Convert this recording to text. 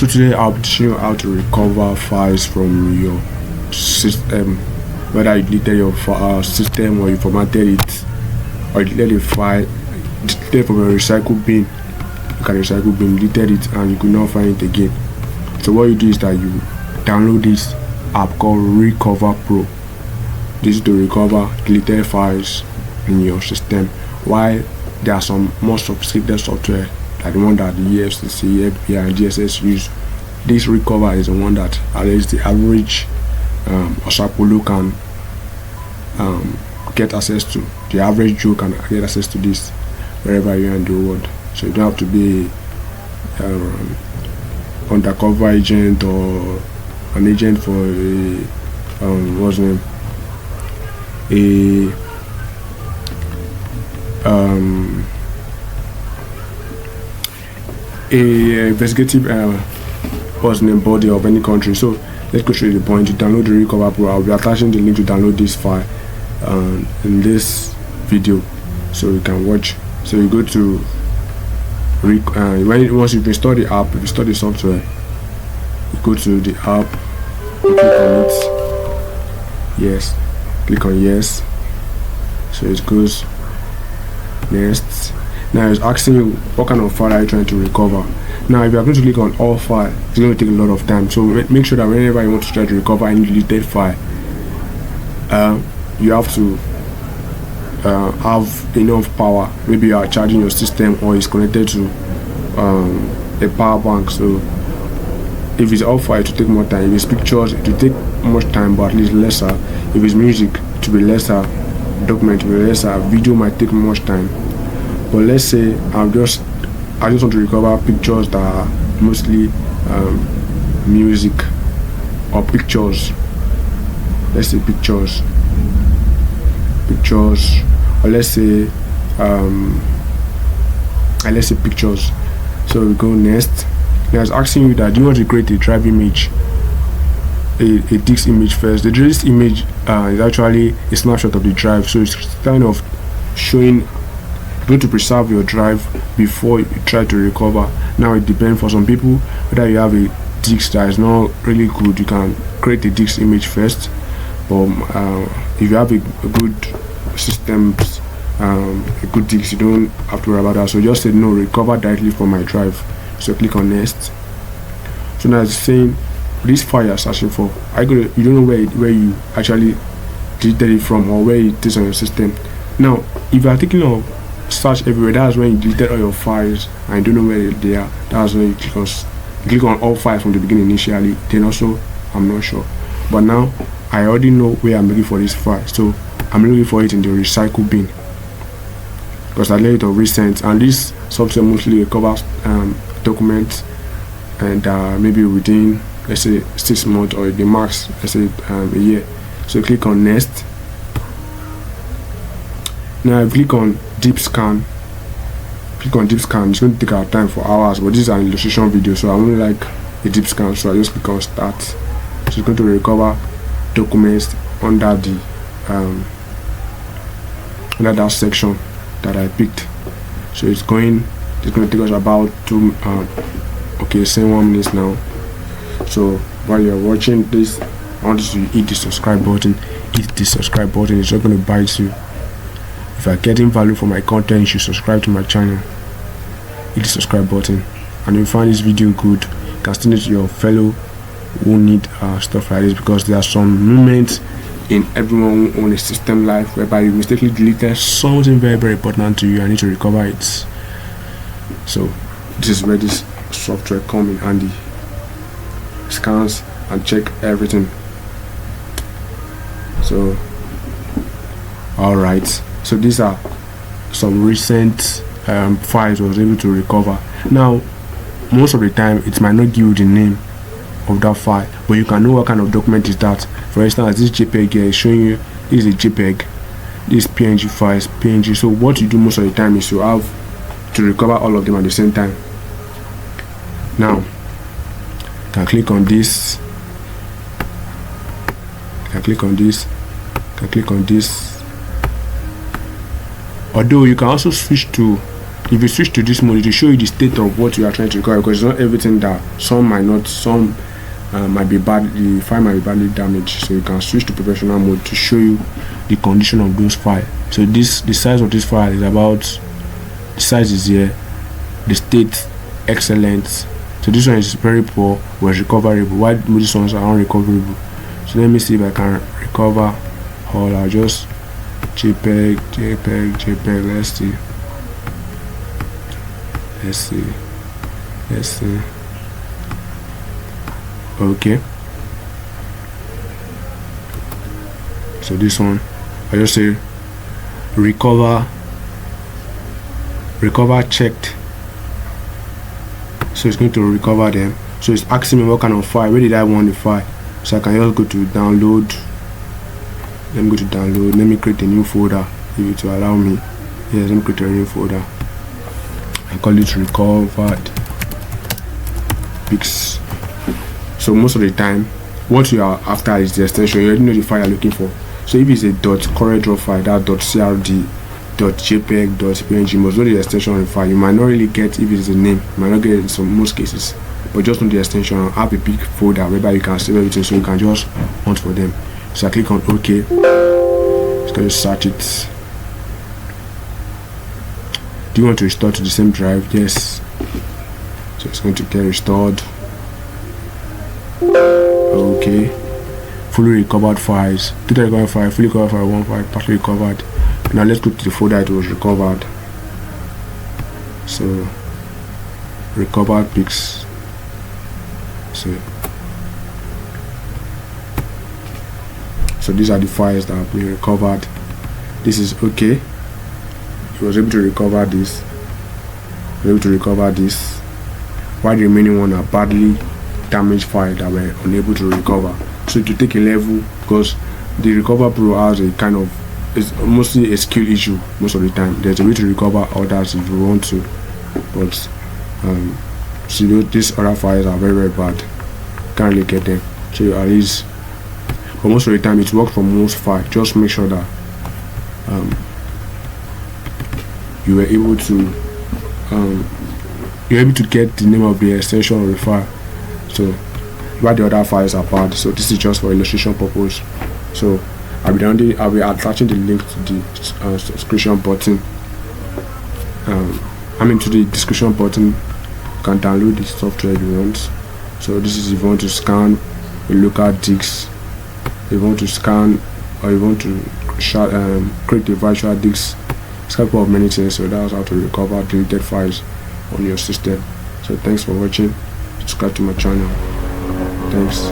So today I'll be teaching you how to recover files from your system, whether you deleted your system or you formatted it, or you deleted a file, deleted from a recycle bin. You can recycle bin, deleted it, and you could not find it again. So what you do is that you download this app called Recuva Pro. This is to recover deleted files in your system. While there are some more sophisticated software like the one that the EFCC, FBI, and DSS use, this Recuva is the one that at least the average Osapolo can get access to. The average Joe can get access to this wherever you are in the world. So you don't have to be undercover agent or an agent for what's the name, a investigative what's the name, body of any country. So let's go straight to the point. You download the Recuva Pro. I'll be attaching the link to download this file in this video so you can watch. So you go to once you've installed the app, if you install the software, you go to the app, you click on it, yes, click on yes. So it goes next. Now it's asking you what kind of file are you trying to recover. Now if you are going to click on all file, it's going to take a lot of time. So make sure that whenever you want to try to recover any deleted file, you have to have enough power. Maybe you are charging your system or it's connected to a power bank. So if it's all file, it will take more time. If it's pictures, it will take much time, but at least lesser. If it's music, it will be lesser. Document will be lesser. Video might take much time. But let's say I just want to recover pictures that are mostly music or pictures. Let's say pictures, or let's say pictures. So we go next. Now it's asking you that do you want to create a drive image, a disk image first. The disk image is actually a snapshot of the drive, so it's kind of showing going to preserve your drive before you try to recover. Now it depends. For some people, whether you have a disk that is not really good, you can create a disk image first. But if you have a good system, a good disk, you don't have to worry about that. So just say no, recover directly from my drive. So click on next. So now it's saying this file you're searching for, you don't know where you actually deleted it from or where it is on your system. Now if you are thinking of search everywhere, that's when you deleted all your files and you don't know where they are. That's when you click on all files from the beginning initially. Then also I'm not sure, but now I already know where I'm looking for this file. So I'm looking for it in the recycle bin because I let it of recent, and this software mostly recovers documents and maybe within, let's say, 6 months or the max, let's say a year. So click on next. Now I click on deep scan. It's going to take our time for hours, but this is an illustration video, so I only like a deep scan, so I just click on start. So it's going to recover documents under the under that section that I picked. So it's going to take us about 2 okay, same 1 minute now. So while you're watching this, I want you to hit the subscribe button. It's not going to bite you. If you're getting value from my content, you should subscribe to my channel. Hit the subscribe button, and if you find this video good, you can send it to your fellow who need stuff like this, because there are some moments in everyone who owns a system life whereby you mistakenly deleted something very, very important to you and need to recover it. So this is where this software comes in handy. Scans and check everything. So alright, so these are some recent files I was able to recover. Now most of the time it might not give you the name of that file, but you can know what kind of document is that. For instance, this JPEG here is showing you this is a JPEG, this PNG file is PNG. So what you do most of the time is you have to recover all of them at the same time. Now you can click on this, although you can also switch to If you switch to this mode, it will show you the state of what you are trying to recover, because it's not everything that some might not, some might be bad, the file might be badly damaged. So you can switch to professional mode to show you the condition of those files. So the size of this file is about, the size is here, the state excellent. So this one is very poor, was recoverable, while these ones are unrecoverable. So let me see if I can recover all. I'll just JPEG, let's see. Okay, so this one I just say recover checked. So it's going to recover them. So it's asking me what kind of file, where did I want the file. So I can just go to download. Let me go to download. Let me create a new folder if it will allow me. Yes, let me create a new folder. I call it recovered pics. So most of the time, what you are after is the extension. You already know the file you're looking for. So if it's a .coreldraw file, that .crd, .jpeg, .png, most know the extension of the file. You might not really get if it's a name. You might not get it in some most cases, but just know the extension. I'll have a big folder whereby you can save everything, so you can just hunt for them. So I click on OK. It's going to search it. Do you want to restore to the same drive? Yes. So it's going to get restored. Okay. Fully recovered files. Total recovered file, fully recovered file, one file, partly recovered. Now let's go to the folder it was recovered. So recovered pics. So these are the files that have been recovered. This is okay. He was able to recover this. While the remaining one are badly damaged files that were unable to recover. So to take a level, because the Recover Pro has a kind of, it's mostly a skill issue most of the time. There's a way to recover others if you want to, but so these other files are very bad. Can't really get them. So at least, but most of the time it works for most files. Just make sure that you were able to you're able to get the name of the extension of the file. So while the other files are bad, so this is just for illustration purpose. So I'll be attaching the link to the subscription button. To the description button. You can download the software if you want. So this is if you want to scan a local disk, if you want to scan, or you want to create a virtual disk. It's capable of many things. So that's how to recover deleted files on your system. So thanks for watching. Subscribe to my channel. Thanks.